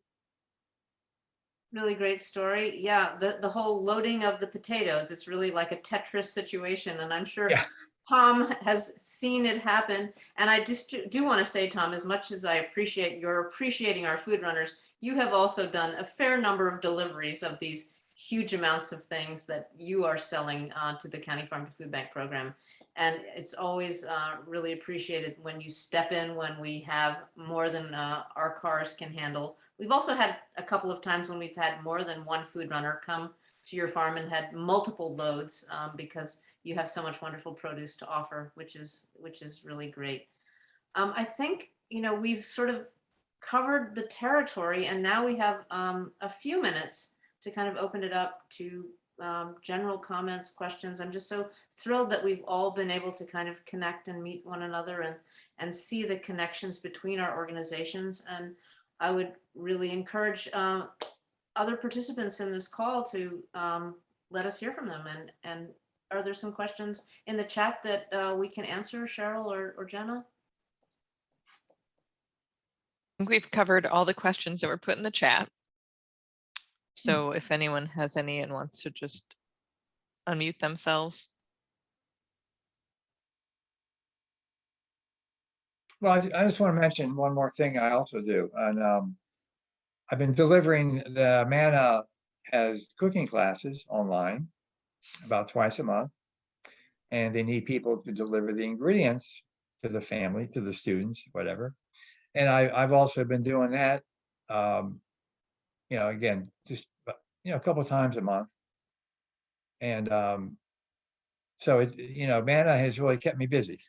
Really great story. Yeah, the whole loading of the potatoes, it's really like a Tetris situation. And I'm sure Tom has seen it happen. And I just do want to say, Tom, as much as I appreciate your appreciating our food runners, you have also done a fair number of deliveries of these huge amounts of things that you are selling to the County Farm to Food Bank program. And it's always really appreciated when you step in when we have more than our cars can handle. We've also had a couple of times when we've had more than one food runner come to your farm and had multiple loads because you have so much wonderful produce to offer, which is really great. I think, we've sort of covered the territory, and now we have a few minutes to kind of open it up to general comments, questions. I'm just so thrilled that we've all been able to kind of connect and meet one another and see the connections between our organizations. And I would really encourage other participants in this call to let us hear from them. And are there some questions in the chat that we can answer, Cheryl or Jenna? I think we've covered all the questions that were put in the chat. So if anyone has any and wants to just unmute themselves. Well, I just want to mention one more thing I also do. And I've been delivering the Manna has cooking classes online about twice a month. And they need people to deliver the ingredients to the family, to the students, whatever. And I've also been doing that, again, just, a couple of times a month. And so Manna has really kept me busy.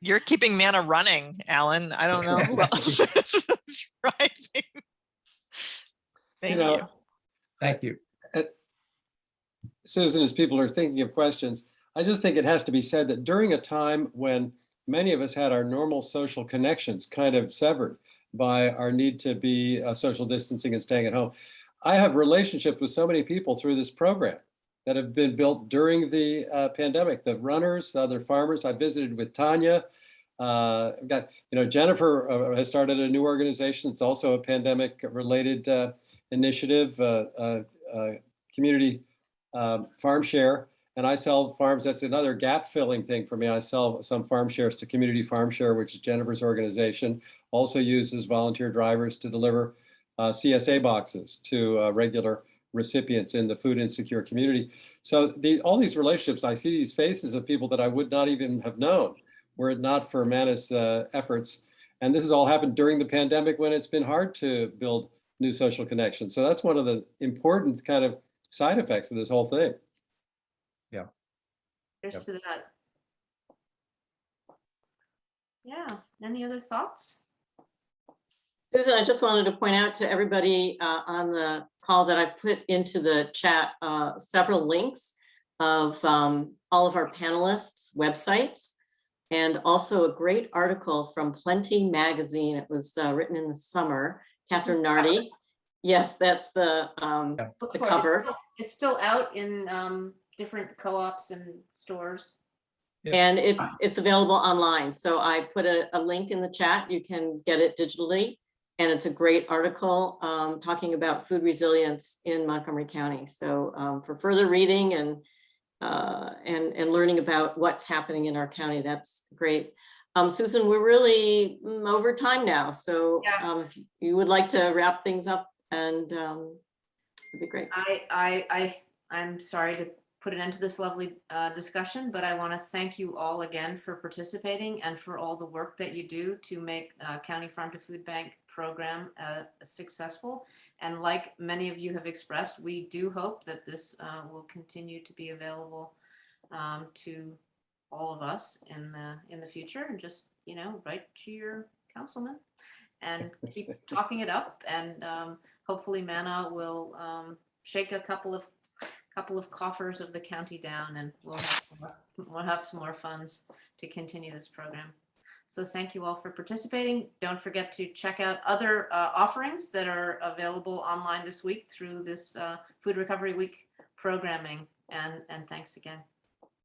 You're keeping Manna running, Alan. I don't know who else is driving. Thank you. Thank you. Susan, as people are thinking of questions, I just think it has to be said that during a time when many of us had our normal social connections kind of severed by our need to be social distancing and staying at home, I have relationships with so many people through this program that have been built during the pandemic, the runners, the other farmers. I visited with Tanya. I've got, Jennifer has started a new organization. It's also a pandemic related initiative, community farm share. And I sell farms. That's another gap filling thing for me. I sell some farm shares to Community Farm Share, which is Jennifer's organization. Also uses volunteer drivers to deliver CSA boxes to regular recipients in the food insecure community. So all these relationships, I see these faces of people that I would not even have known were it not for Manna's efforts. And this has all happened during the pandemic when it's been hard to build new social connections. So that's one of the important kind of side effects of this whole thing. Yeah. Cheers to that. Yeah. Any other thoughts? Susan, I just wanted to point out to everybody on the call that I put into the chat several links of all of our panelists' websites, and also a great article from Plenty Magazine. It was written in the summer. Catherine Nardi. Yes, that's the cover. It's still out in different co-ops and stores. Yep. And it's available online. So I put a link in the chat. You can get it digitally. And it's a great article talking about food resilience in Montgomery County. So for further reading and learning about what's happening in our county, that's great. Susan, we're really over time now. So if you would like to wrap things up, and it'd be great. I'm sorry to put an end to this lovely discussion, but I want to thank you all again for participating and for all the work that you do to make County Farm to Food Bank program successful. And like many of you have expressed, we do hope that this will continue to be available to all of us in the future. And just write to your councilman and keep talking it up. And hopefully Manna will shake a couple of coffers of the county down, and we'll have some more funds to continue this program. So thank you all for participating. Don't forget to check out other offerings that are available online this week through this Food Recovery Week programming. And thanks again.